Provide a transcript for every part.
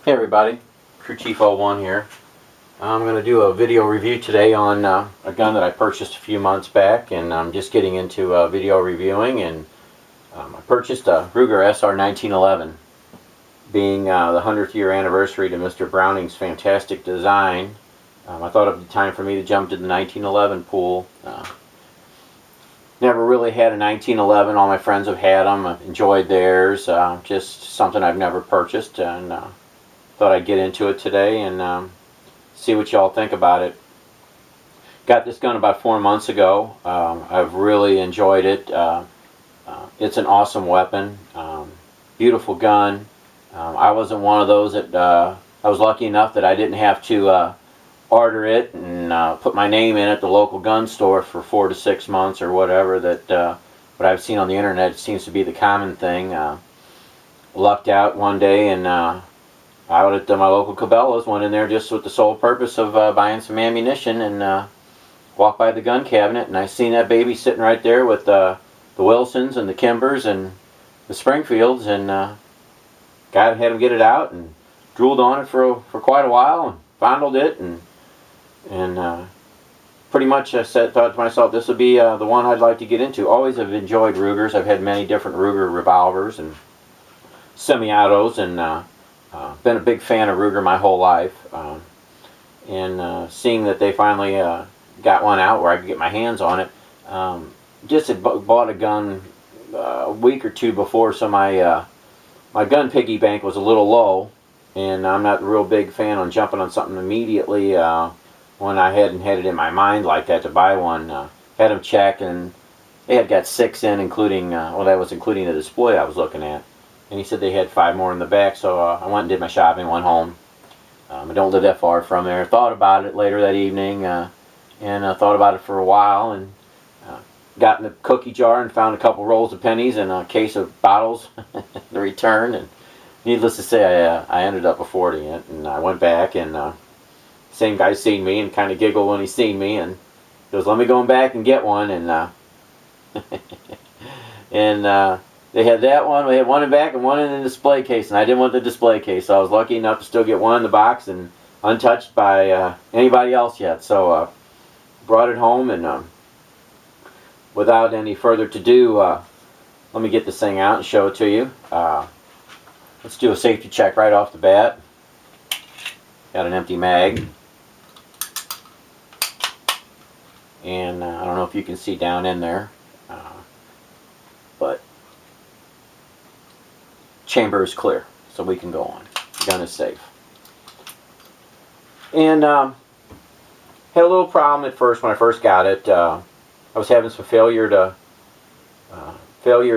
Hey everybody, Crew Chief 01 here. I'm going to do a video review today on a gun that I purchased a few months back, and I'm just getting into video reviewing. And I purchased a Ruger SR1911, being the 100th year anniversary to Mr. Browning's fantastic design. I thought it would be time for me to jump to the 1911 pool. Never really had a 1911. All my friends have had them. I've enjoyed theirs. Just something I've never purchased, and thought I'd get into it today and see what y'all think about it. Got this gun about 4 months ago. I've really enjoyed it. It's an awesome weapon. Beautiful gun. I wasn't one of those that I was lucky enough that I didn't have to order it and put my name in at the local gun store for 4 to 6 months or whatever. That what I've seen on the internet, it seems to be the common thing. Lucked out one day and out at my local Cabela's, went in there just with the sole purpose of buying some ammunition, and walked by the gun cabinet, and I seen that baby sitting right there with the Wilsons and the Kimbers and the Springfields, and had him get it out and drooled on it for quite a while and fondled it, and pretty much thought to myself, this would be the one I'd like to get into. Always have enjoyed Rugers. I've had many different Ruger revolvers and semi-autos, and been a big fan of Ruger my whole life, and seeing that they finally got one out where I could get my hands on it. Just had bought a gun a week or two before, so my gun piggy bank was a little low, and I'm not a real big fan on jumping on something immediately when I hadn't had it in my mind like that to buy one. Had them check, and they had got 6 in, including, well, that was including the display I was looking at. And he said they had 5 more in the back, so I went and did my shopping, went home. I don't live that far from there. Thought about it later that evening, and thought about it for a while, and got in the cookie jar and found a couple rolls of pennies and a case of bottles to return. And needless to say, I ended up affording it, and I went back, and same guy seen me and kind of giggled when he seen me, and goes, "Let me go back and get one." And and they had that one. We had one in the back and one in the display case, and I didn't want the display case, so I was lucky enough to still get one in the box and untouched by anybody else yet. So brought it home, and without any further to do, let me get this thing out and show it to you. Let's do a safety check right off the bat. Got an empty mag, and I don't know if you can see down in there, but chamber is clear, so we can go on. The gun is safe. And had a little problem at first when I first got it. I was having some failure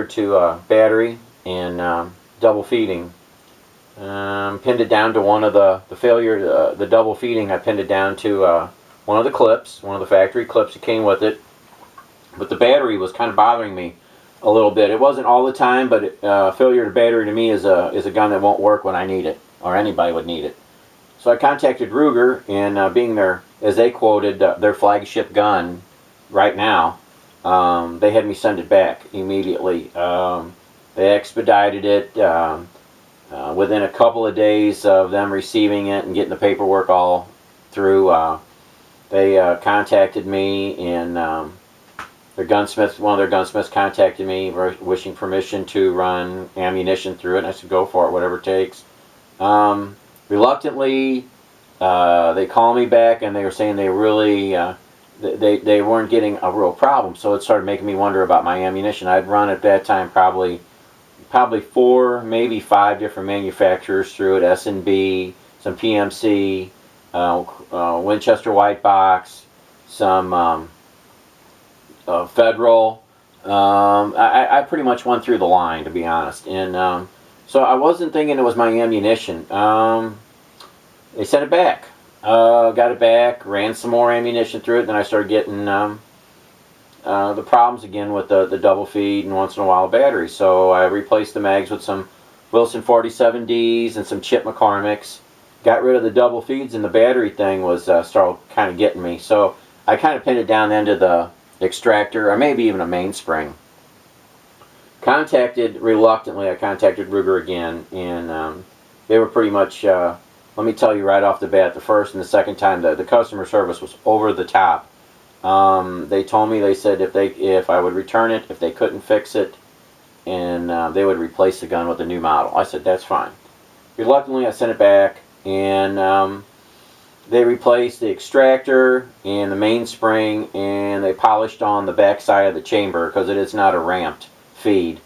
to battery and double feeding. Pinned it down to one of the double feeding. I pinned it down to one of the clips, one of the factory clips that came with it. But the battery was kind of bothering me a little bit. It wasn't all the time, but failure to battery to me is a gun that won't work when I need it, or anybody would need it. So I contacted Ruger, and being their, as they quoted, their flagship gun right now, they had me send it back immediately. They expedited it. Within a couple of days of them receiving it and getting the paperwork all through, they contacted me, and one of their gunsmiths contacted me wishing permission to run ammunition through it, and I said, go for it, whatever it takes. Reluctantly, they called me back, and they were saying they really, they weren't getting a real problem, so it started making me wonder about my ammunition. I'd run at that time probably 4, maybe 5 different manufacturers through it, S&B, some PMC, Winchester White Box, some Federal. I pretty much went through the line, to be honest, and so I wasn't thinking it was my ammunition. They sent it back. Got it back, ran some more ammunition through it, then I started getting the problems again with the double feed and once in a while battery. So I replaced the mags with some Wilson 47Ds and some Chip McCormick's. Got rid of the double feeds, and the battery thing was started kind of getting me. So I kind of pinned it down into the extractor, or maybe even a mainspring. Reluctantly, I contacted Ruger again, and they were pretty much, let me tell you right off the bat, the first and the second time, the customer service was over the top. They told me, they said if I would return it, if they couldn't fix it, and they would replace the gun with a new model. I said, that's fine. Reluctantly, I sent it back, and they replaced the extractor and the mainspring, and they polished on the back side of the chamber because it is not a ramped feed.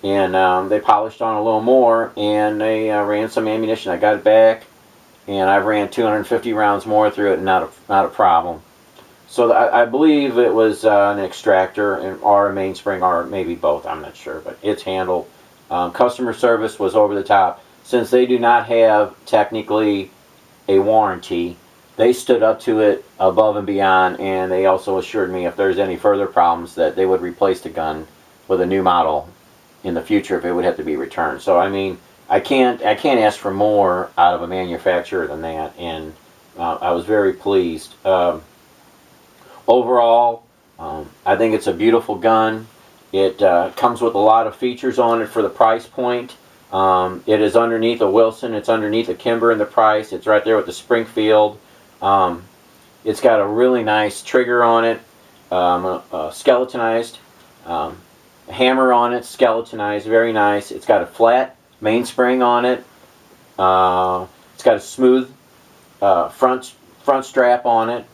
And they polished on a little more, and they ran some ammunition. I got it back, and I ran 250 rounds more through it, and not a problem. So I believe it was an extractor or a mainspring, or maybe both. I'm not sure, but it's handled. Customer service was over the top. Since they do not have technically a warranty, they stood up to it above and beyond, and they also assured me if there's any further problems that they would replace the gun with a new model in the future if it would have to be returned. So I mean, I can't ask for more out of a manufacturer than that, and I was very pleased. Overall, I think it's a beautiful gun. It comes with a lot of features on it for the price point. It is underneath a Wilson, it's underneath a Kimber in the price, it's right there with the Springfield. It's got a really nice trigger on it, skeletonized. Hammer on it, skeletonized, very nice. It's got a flat mainspring on it. It's got a smooth front strap on it.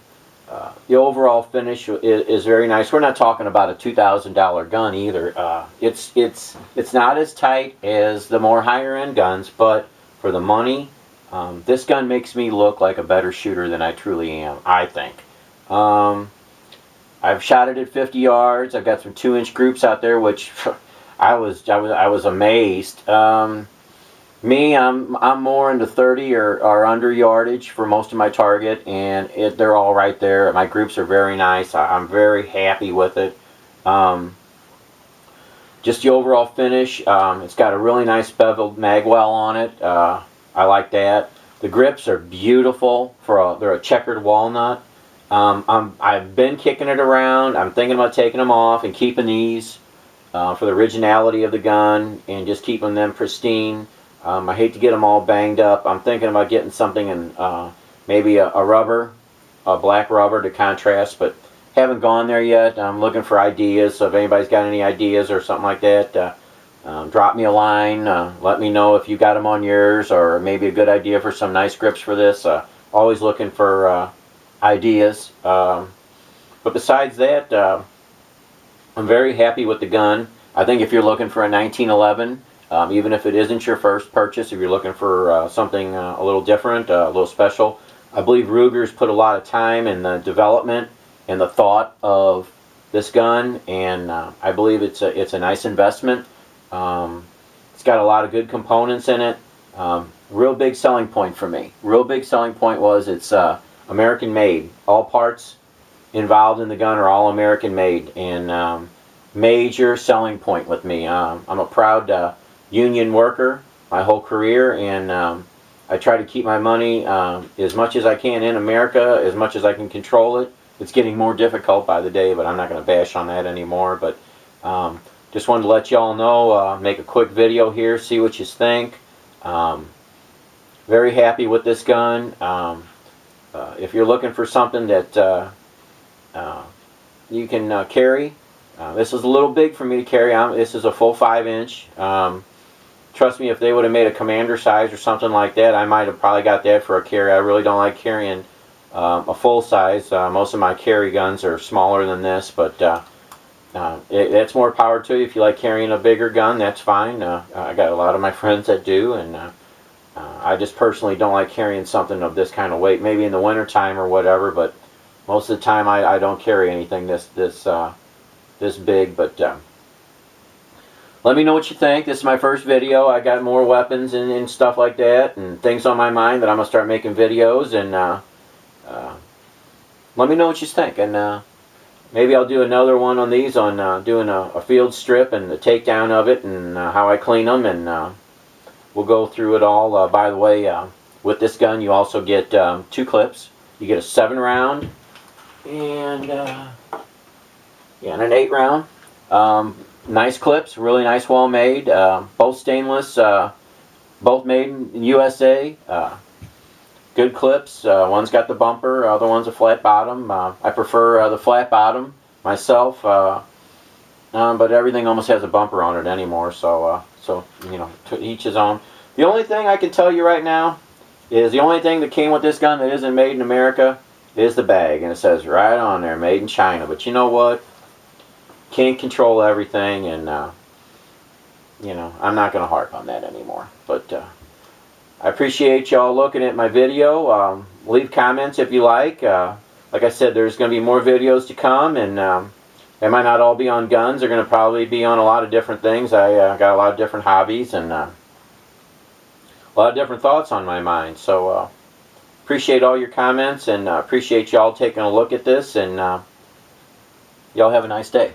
The overall finish is very nice. We're not talking about a $2,000 gun either. It's not as tight as the more higher end guns, but for the money, this gun makes me look like a better shooter than I truly am, I think. I've shot it at 50 yards. I've got some 2-inch groups out there, which I was amazed. Me, I'm more into 30 or under yardage for most of my target, and they're all right there. My groups are very nice. I'm very happy with it. Just the overall finish. It's got a really nice beveled magwell on it. I like that. The grips are beautiful. They're a checkered walnut. I've been kicking it around. I'm thinking about taking them off and keeping these for the originality of the gun and just keeping them pristine. I hate to get them all banged up. I'm thinking about getting something in maybe a black rubber to contrast, but haven't gone there yet. I'm looking for ideas, so if anybody's got any ideas or something like that, drop me a line. Let me know if you got them on yours, or maybe a good idea for some nice grips for this. Always looking for ideas. But besides that, I'm very happy with the gun. I think if you're looking for a 1911, even if it isn't your first purchase, if you're looking for something a little different, a little special, I believe Ruger's put a lot of time in the development and the thought of this gun, and I believe it's a nice investment. It's got a lot of good components in it. Real big selling point for me. Real big selling point was it's American made. All parts involved in the gun are all American made, and major selling point with me. I'm a proud union worker my whole career, and I try to keep my money as much as I can in America, as much as I can control it. It's getting more difficult by the day, but I'm not going to bash on that anymore. But just wanted to let y'all know, make a quick video here, see what you think. Very happy with this gun. If you're looking for something that you can carry, this is a little big for me to carry. This is a full 5-inch. Trust me, if they would have made a commander size or something like that, I might have probably got that for a carry. I really don't like carrying a full size. Most of my carry guns are smaller than this, but that's more power to you. If you like carrying a bigger gun, that's fine. I got a lot of my friends that do, and I just personally don't like carrying something of this kind of weight. Maybe in the winter time or whatever, but most of the time I don't carry anything this big. But let me know what you think. This is my first video. I got more weapons and stuff like that, and things on my mind that I'm gonna start making videos, and let me know what you think, and maybe I'll do another one on these, on doing a field strip and the takedown of it, and how I clean them, and we'll go through it all. By the way, with this gun you also get 2 clips. You get a 7-round and an 8-round. Nice clips, really nice, well made. Both stainless. both made in USA. Good clips. One's got the bumper, other one's a flat bottom. I prefer the flat bottom myself, but everything almost has a bumper on it anymore. So you know, to each his own. The only thing I can tell you right now is the only thing that came with this gun that isn't made in America is the bag, and it says right on there, made in China. But you know what? Can't control everything, and you know, I'm not going to harp on that anymore. But I appreciate y'all looking at my video. Leave comments if you like. Like I said, there's going to be more videos to come, and they might not all be on guns. They're going to probably be on a lot of different things. I got a lot of different hobbies and a lot of different thoughts on my mind. So appreciate all your comments, and appreciate y'all taking a look at this, and y'all have a nice day.